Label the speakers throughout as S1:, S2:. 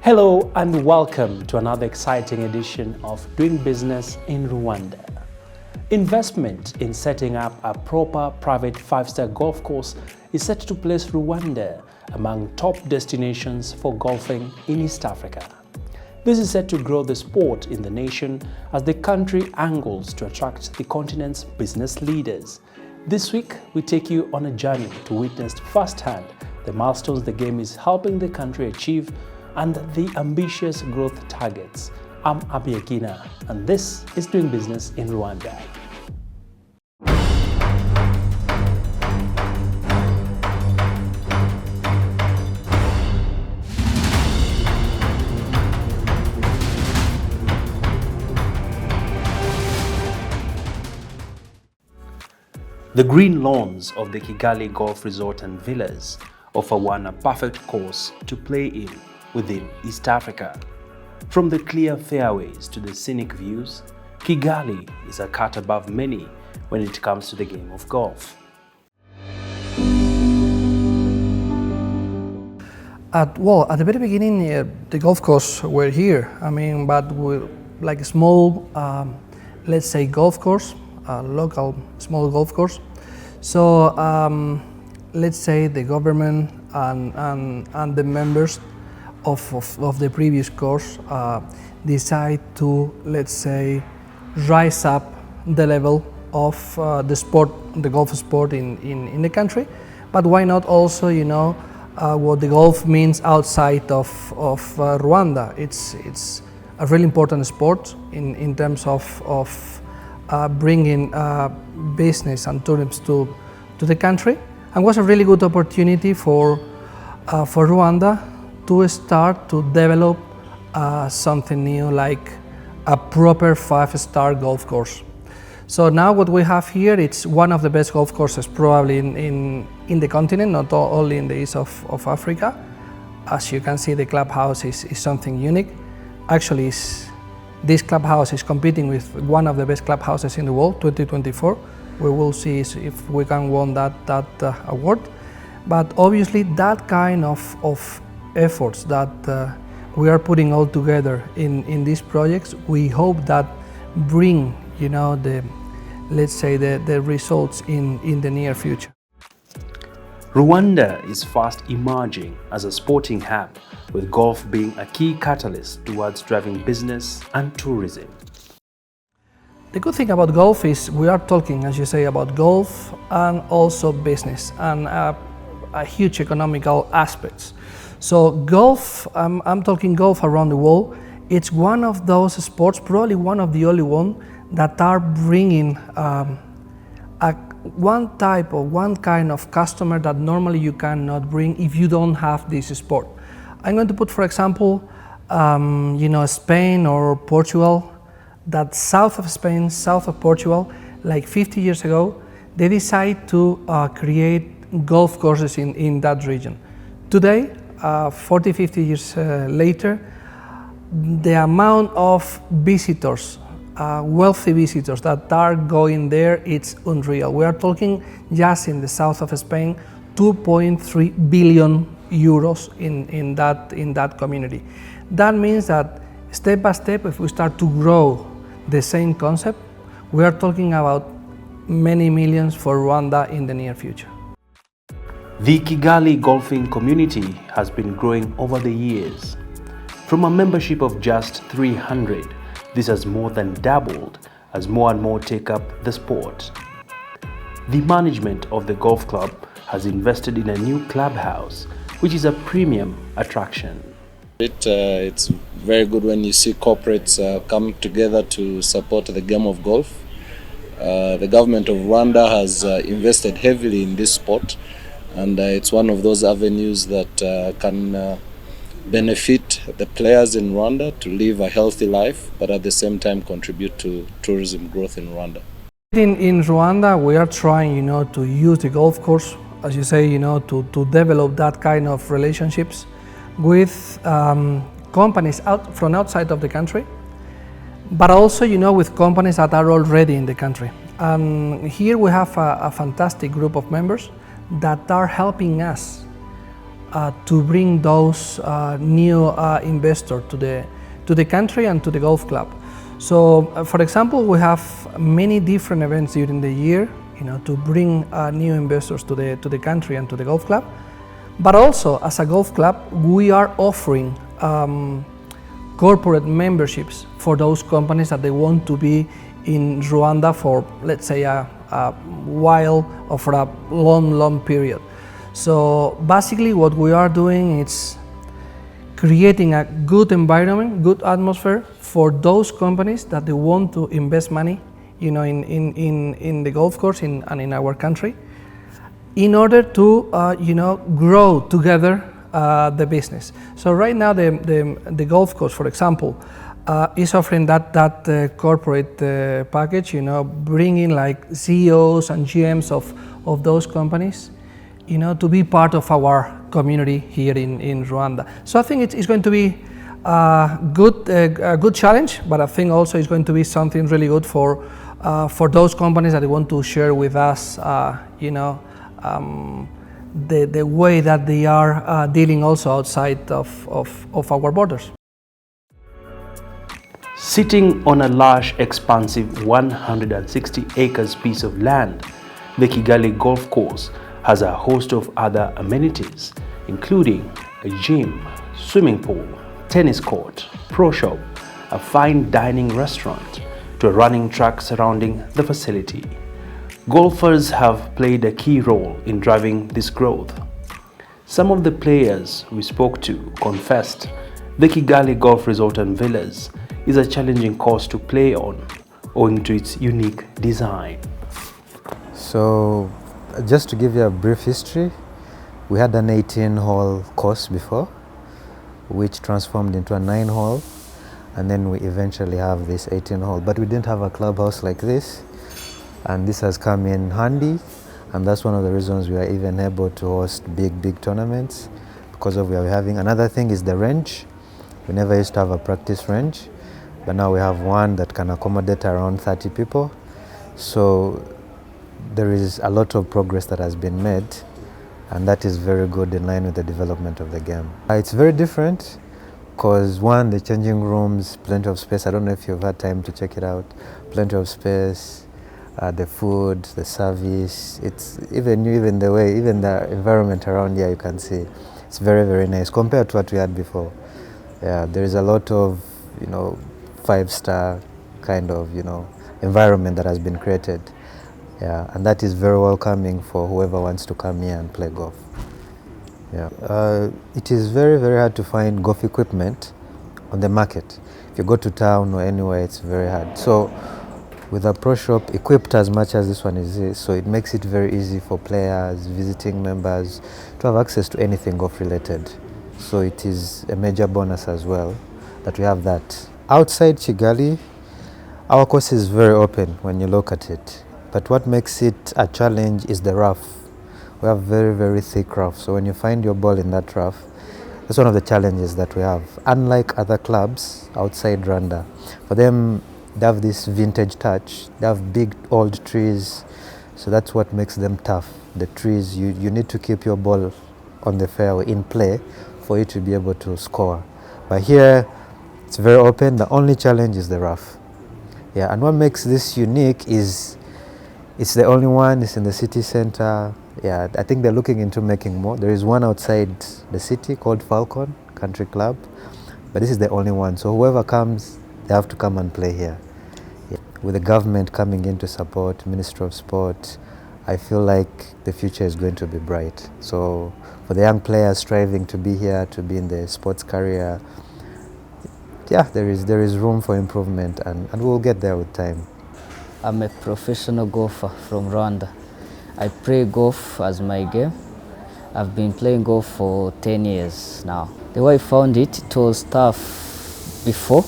S1: Hello and welcome to another exciting edition of Doing Business in Rwanda. Investment in setting up a proper private five-star golf course is set to place Rwanda among top destinations for golfing in East Africa. This is set to grow the sport in the nation as the country angles to attract the continent's business leaders. This week, we take you on a journey to witness firsthand the milestones the game is helping the country achieve and the ambitious growth targets. I'm Abiakina, and this is Doing Business in Rwanda. The green lawns of the Kigali Golf Resort Villas offer one a perfect course to play in within East Africa. From the clear fairways to the scenic views, Kigali is a cut above many when it comes to the game of golf.
S2: At the very beginning, the golf course were here. But we're like a small, let's say, golf course, a local small golf course. So let's say the government and the members of the previous course decide to, let's say, rise up the level of the sport, the golf sport in the country. But why not also, what the golf means outside of Rwanda? It's a really important sport in terms of bringing business and tourism to the country, and was a really good opportunity for Rwanda to start to develop something new, like a proper five-star golf course. So now what we have here, it's one of the best golf courses probably in the continent, not only in the east of Africa. As you can see, the clubhouse is something unique. Actually, this clubhouse is competing with one of the best clubhouses in the world, 2024. We will see if we can win that award. But obviously, that kind of efforts that we are putting all together in these projects, we hope that bring, let's say the results in the near future.
S1: Rwanda is fast emerging as a sporting hub, with golf being a key catalyst towards driving business and tourism.
S2: The good thing about golf is we are talking, as you say, about golf and also business and a huge economical aspects. So golf, I'm talking golf around the world. It's one of those sports, probably one of the only one that are bringing one type or one kind of customer that normally you cannot bring if you don't have this sport. I'm going to put, for example, Spain or Portugal. That south of Spain, south of Portugal, like 50 years ago, they decided to create golf courses in that region. Today, 40, 50 years later, the amount of visitors, wealthy visitors that are going there, it's unreal. We are talking just in the south of Spain, 2.3 billion euros in that community. That means that step by step, if we start to grow the same concept, we are talking about many millions for Rwanda in the near future.
S1: The Kigali golfing community has been growing over the years. From a membership of just 300, this has more than doubled as more and more take up the sport. The management of the golf club has invested in a new clubhouse, which is a premium attraction.
S3: It's very good when you see corporates come together to support the game of golf. The government of Rwanda has invested heavily in this sport, and it's one of those avenues that can benefit the players in Rwanda to live a healthy life, but at the same time contribute to tourism growth in Rwanda.
S2: In Rwanda, we are trying, to use the golf course, as you say, to develop that kind of relationships with companies from outside of the country, but also, with companies that are already in the country. Here we have a fantastic group of members that are helping us to bring those new investors to the country and to the golf club. So, for example, we have many different events during the year, to bring new investors to the country and to the golf club. But also, as a golf club, we are offering corporate memberships for those companies that they want to be in Rwanda for, let's say, a while or for a long period. So basically what we are doing is creating a good environment, good atmosphere for those companies that they want to invest money, in the golf course and in our country, in order to grow together the business. So right now the golf course, for example, is offering that corporate package, bringing like CEOs and GMs of those companies, to be part of our community here in Rwanda. So I think it's going to be a good challenge, but I think also it's going to be something really good for those companies that want to share with us, the way that they are dealing also outside of our borders.
S1: Sitting on a large, expansive 160 acres piece of land, the Kigali Golf Course has a host of other amenities, including a gym, swimming pool, tennis court, pro shop, a fine dining restaurant, to a running track surrounding the facility. Golfers have played a key role in driving this growth. Some of the players we spoke to confessed the Kigali Golf Resort Villas is a challenging course to play on, owing to its unique design.
S4: So, just to give you a brief history, we had an 18-hole course before, which transformed into a 9-hole, and then we eventually have this 18-hole. But we didn't have a clubhouse like this, and this has come in handy, and that's one of the reasons we are even able to host big tournaments, because of we are having. Another thing is the range. We never used to have a practice range, but now we have one that can accommodate around 30 people. So there is a lot of progress that has been made, and that is very good in line with the development of the game. It's very different because one, the changing rooms, plenty of space. I don't know if you've had time to check it out. Plenty of space, the food, the service. It's even the environment around here, you can see it's very nice compared to what we had before. Yeah, there is a lot of 5-star kind of environment that has been created. Yeah, and that is very welcoming for whoever wants to come here and play golf. Yeah, it is very hard to find golf equipment on the market. If you go to town or anywhere, it's very hard. So with a pro shop equipped as much as this one is, so it makes it very easy for players, visiting members to have access to anything golf related. So it is a major bonus as well that we have that. Outside Kigali, our course is very open when you look at it. But what makes it a challenge is the rough. We have very thick rough. So when you find your ball in that rough, that's one of the challenges that we have. Unlike other clubs outside Rwanda, for them, they have this vintage touch. They have big old trees. So that's what makes them tough. The trees, you need to keep your ball on the fairway in play for you to be able to score. But here, it's very open. The only challenge is the rough. Yeah, and what makes this unique is it's the only one. It's in the city center. Yeah, I think they're looking into making more. There is one outside the city called Falcon Country Club, but this is the only one. So whoever comes, they have to come and play here. Yeah. With the government coming in to support, Ministry of Sport, I feel like the future is going to be bright. So for the young players striving to be here, to be in the sports career, yeah, there is room for improvement, and we'll get there with time.
S5: I'm a professional golfer from Rwanda. I play golf as my game. I've been playing golf for 10 years now. The way I found it, it was tough before,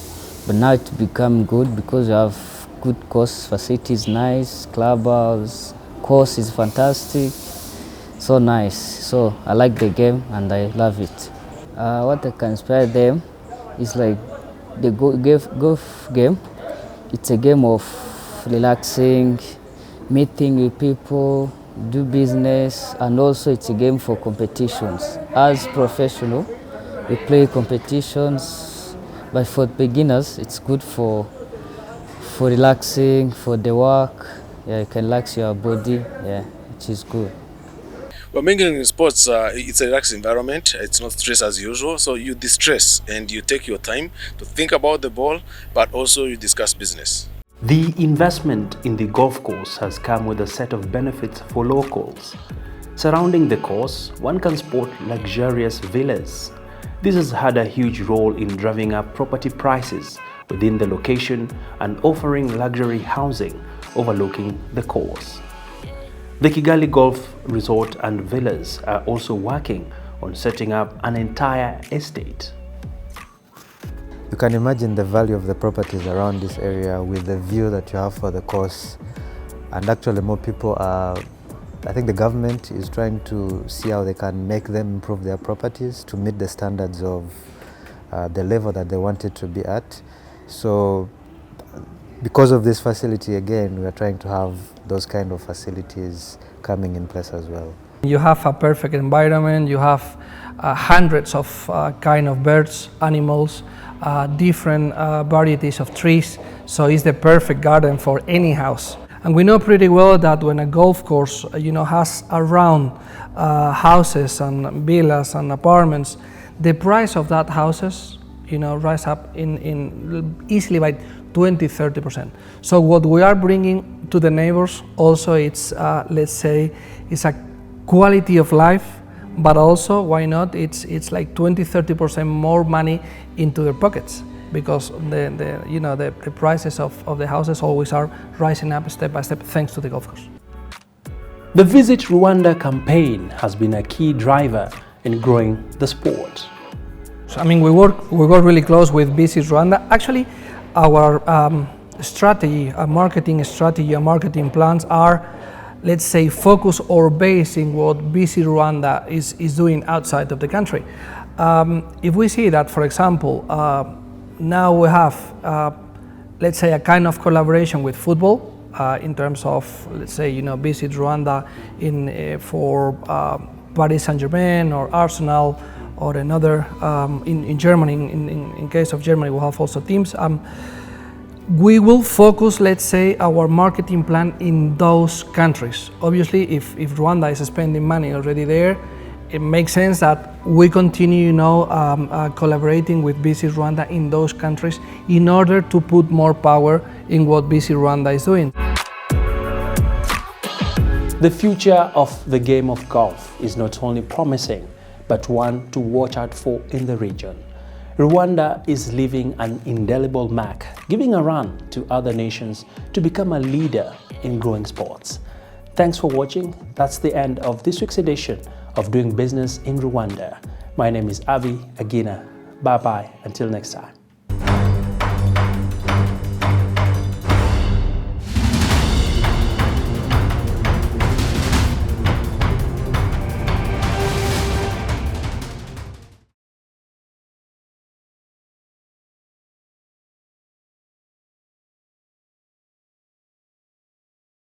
S5: but now it's become good because you have good course, facilities nice, clubhouse, course is fantastic, so nice. So I like the game and I love it. What I can inspire them is like the golf game. It's a game of relaxing, meeting with people, do business, and also it's a game for competitions. As professional, we play competitions, but for beginners, it's good for relaxing, for the work. Yeah, you can relax your body, yeah, which is good.
S6: Well, mingling in sports, it's a relaxed environment. It's not stress as usual. So you distress and you take your time to think about the ball, but also you discuss business.
S1: The investment in the golf course has come with a set of benefits for locals. Surrounding the course, one can spot luxurious villas. This has had a huge role in driving up property prices within the location and offering luxury housing overlooking the course. The Kigali Golf Resort and Villas are also working on setting up an entire estate.
S4: You can imagine the value of the properties around this area with the view that you have for the course. And actually more people are, I think the government is trying to see how they can make them improve their properties to meet the standards of the level that they want it to be at. So because of this facility, again, we are trying to have those kind of facilities coming in place as well.
S2: You have a perfect environment, you have hundreds of kind of birds, animals, different varieties of trees, so it's the perfect garden for any house. And we know pretty well that when a golf course has around houses and villas and apartments, the price of that houses rise up in easily by 20–30%. So what we are bringing to the neighbors also, it's let's say, it's a quality of life, but also, why not, it's like 20–30% more money into their pockets, because the prices of the houses always are rising up step by step thanks to the golf course.
S1: The Visit Rwanda campaign has been a key driver in growing the sport.
S2: So, I mean, we work really close with Visit Rwanda. Actually, our strategy, a marketing strategy, and marketing plans are, let's say, focus or based in what Visit Rwanda is doing outside of the country. If we see that, for example, now we have, let's say, a kind of collaboration with football in terms of, let's say, Visit Rwanda for Paris Saint-Germain or Arsenal, or another in Germany. In case of Germany, we have also teams. We will focus, let's say, our marketing plan in those countries. Obviously, if Rwanda is spending money already there, it makes sense that we continue, collaborating with Visit Rwanda in those countries in order to put more power in what Visit Rwanda is doing.
S1: The future of the game of golf is not only promising, but one to watch out for in the region. Rwanda is leaving an indelible mark, giving a run to other nations to become a leader in growing sports. Thanks for watching. That's the end of this week's edition of Doing Business in Rwanda. My name is Avi Agina. Bye-bye. Until next time.